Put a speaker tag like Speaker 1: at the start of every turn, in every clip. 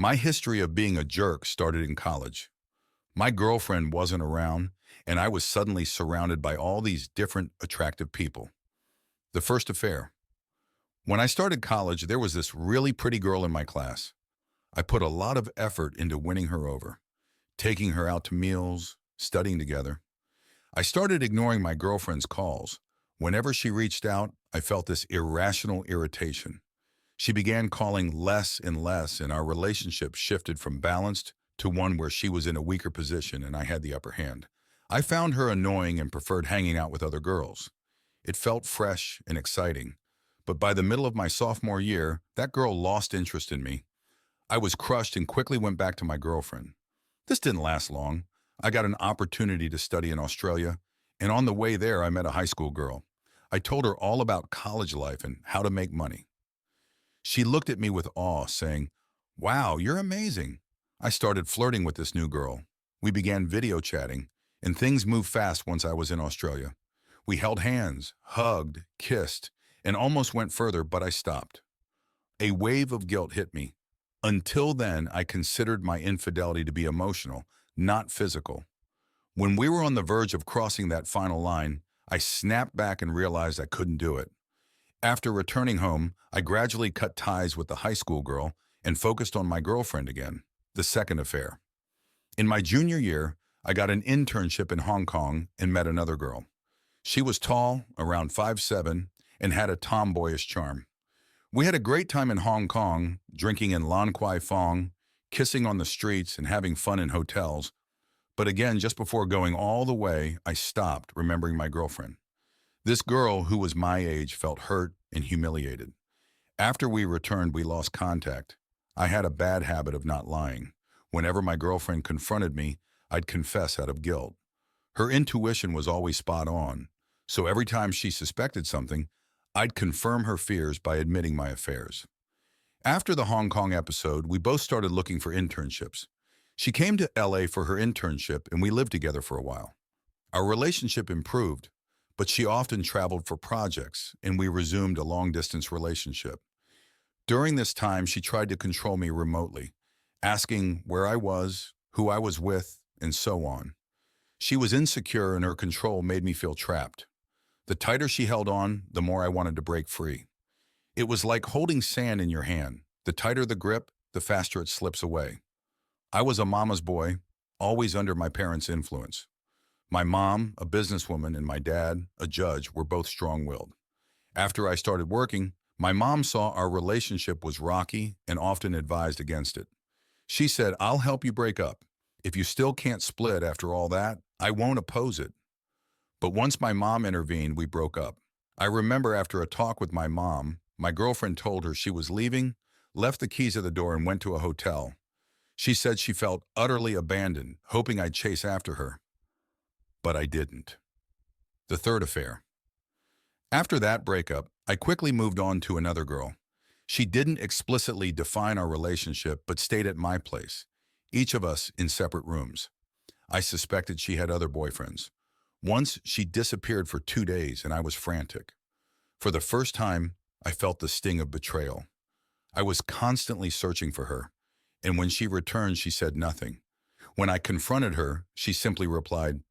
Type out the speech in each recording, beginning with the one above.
Speaker 1: My history of being a jerk started in college. My girlfriend wasn't around, and I was suddenly surrounded by all these different attractive people. The first affair. When I started college, there was this really pretty girl in my class. I put a lot of effort into winning her over, taking her out to meals, studying together. I started ignoring my girlfriend's calls. Whenever she reached out, I felt this irrational irritation. She began calling less and less, and our relationship shifted from balanced to one where she was in a weaker position and I had the upper hand. I found her annoying and preferred hanging out with other girls. It felt fresh and exciting, but by the middle of my sophomore year, that girl lost interest in me. I was crushed and quickly went back to my girlfriend. This didn't last long. I got an opportunity to study in Australia, and on the way there, I met a high school girl. I told her all about college life and how to make money. She looked at me with awe, saying, "Wow, you're amazing." I started flirting with this new girl. We began video chatting, and things moved fast once I was in Australia. We held hands, hugged, kissed, and almost went further, but I stopped. A wave of guilt hit me. Until then, I considered my infidelity to be emotional, not physical. When we were on the verge of crossing that final line, I snapped back and realized I couldn't do it. After returning home, I gradually cut ties with the high school girl and focused on my girlfriend again, the second affair. In my junior year, I got an internship in Hong Kong and met another girl. She was tall, around 5'7", and had a tomboyish charm. We had a great time in Hong Kong, drinking in Lan Kwai Fong, kissing on the streets, and having fun in hotels. But again, just before going all the way, I stopped, remembering my girlfriend. This girl, who was my age, felt hurt and humiliated. After we returned, we lost contact. I had a bad habit of not lying. Whenever my girlfriend confronted me, I'd confess out of guilt. Her intuition was always spot on, so every time she suspected something, I'd confirm her fears by admitting my affairs. After the Hong Kong episode, we both started looking for internships. She came to LA for her internship, and we lived together for a while. Our relationship improved, but she often traveled for projects, and we resumed a long-distance relationship. During this time, she tried to control me remotely, asking where I was, who I was with, and so on. She was insecure, and her control made me feel trapped. The tighter she held on, the more I wanted to break free. It was like holding sand in your hand. The tighter the grip, the faster it slips away. I was a mama's boy, always under my parents' influence. My mom, a businesswoman, and my dad, a judge, were both strong-willed. After I started working, my mom saw our relationship was rocky and often advised against it. She said, "I'll help you break up. If you still can't split after all that, I won't oppose it." But once my mom intervened, we broke up. I remember after a talk with my mom, my girlfriend told her she was leaving, left the keys at the door, and went to a hotel. She said she felt utterly abandoned, hoping I'd chase after her. But I didn't. The third affair. After that breakup, I quickly moved on to another girl. She didn't explicitly define our relationship, but stayed at my place, each of us in separate rooms. I suspected she had other boyfriends. Once, she disappeared for 2 days, and I was frantic. For the first time, I felt the sting of betrayal. I was constantly searching for her, and when she returned, she said nothing. When I confronted her, she simply replied,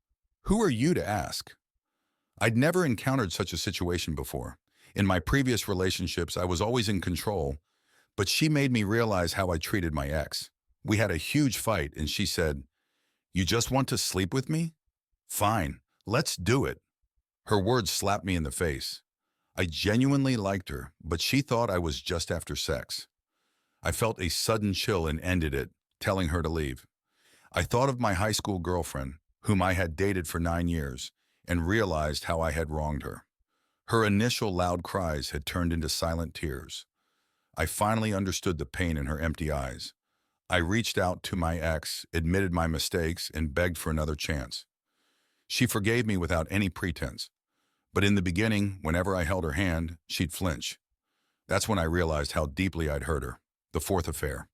Speaker 1: "Who are you to ask?" I'd never encountered such a situation before. In my previous relationships, I was always in control, but she made me realize how I treated my ex. We had a huge fight, and she said, "You just want to sleep with me? Fine, let's do it." Her words slapped me in the face. I genuinely liked her, but she thought I was just after sex. I felt a sudden chill and ended it, telling her to leave. I thought of my high school girlfriend, whom I had dated for 9 years, and realized how I had wronged her. Her initial loud cries had turned into silent tears. I finally understood the pain in her empty eyes. I reached out to my ex, admitted my mistakes, and begged for another chance. She forgave me without any pretense. But in the beginning, whenever I held her hand, she'd flinch. That's when I realized how deeply I'd hurt her. The fourth affair.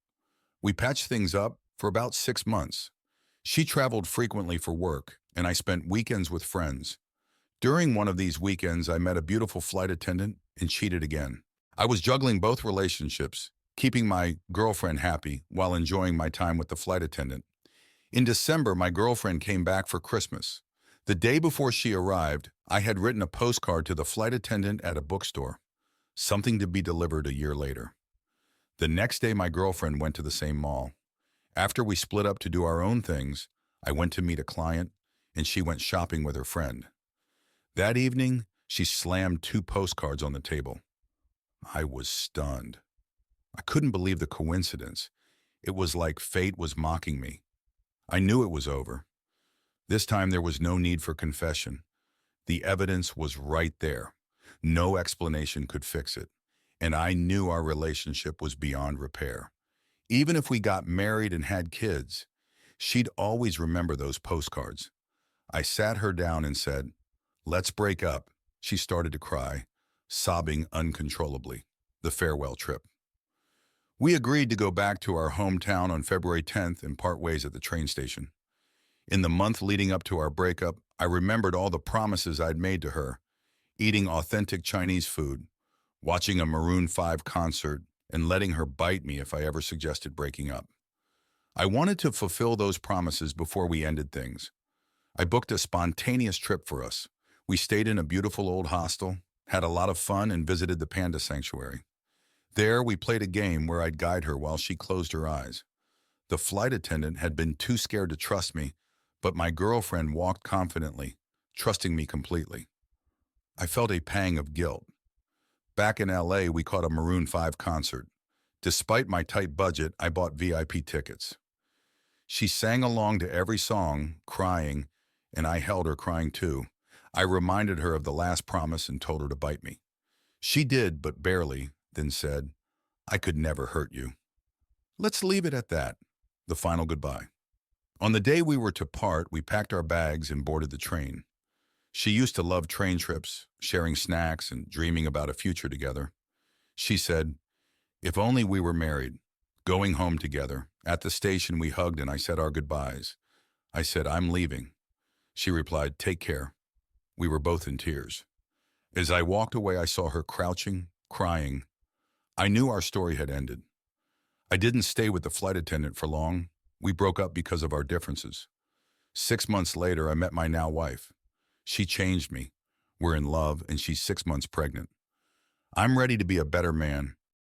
Speaker 1: We patched things up for about 6 months. She traveled frequently for work, and I spent weekends with friends. During one of these weekends, I met a beautiful flight attendant and cheated again. I was juggling both relationships, keeping my girlfriend happy while enjoying my time with the flight attendant. In December, my girlfriend came back for Christmas. The day before she arrived, I had written a postcard to the flight attendant at a bookstore, something to be delivered a year later. The next day, my girlfriend went to the same mall. After we split up to do our own things, I went to meet a client, and she went shopping with her friend. That evening, she slammed 2 postcards on the table. I was stunned. I couldn't believe the coincidence. It was like fate was mocking me. I knew it was over. This time there was no need for confession. The evidence was right there. No explanation could fix it. And I knew our relationship was beyond repair. Even if we got married and had kids, she'd always remember those postcards. I sat her down and said, "Let's break up." She started to cry, sobbing uncontrollably. The farewell trip. We agreed to go back to our hometown on February 10th and part ways at the train station. In the month leading up to our breakup, I remembered all the promises I'd made to her, eating authentic Chinese food, watching a Maroon 5 concert, and letting her bite me if I ever suggested breaking up. I wanted to fulfill those promises before we ended things. I booked a spontaneous trip for us. We stayed in a beautiful old hostel, had a lot of fun, and visited the panda sanctuary. There, we played a game where I'd guide her while she closed her eyes. The flight attendant had been too scared to trust me, but my girlfriend walked confidently, trusting me completely. I felt a pang of guilt. Back in LA, we caught a Maroon 5 concert. Despite my tight budget, I bought VIP tickets. She sang along to every song, crying, and I held her crying too. I reminded her of the last promise and told her to bite me. She did, but barely, then said, "I could never hurt you." Let's leave it at that. The final goodbye. On the day we were to part, we packed our bags and boarded the train. She used to love train trips, sharing snacks and dreaming about a future together. She said, "If only we were married, going home together." At the station, we hugged and I said our goodbyes. I said, "I'm leaving." She replied, "Take care." We were both in tears. As I walked away, I saw her crouching, crying. I knew our story had ended. I didn't stay with the flight attendant for long. We broke up because of our differences. 6 months later, I met my now wife. She changed me. We're in love, and she's 6 months pregnant. I'm ready to be a better man,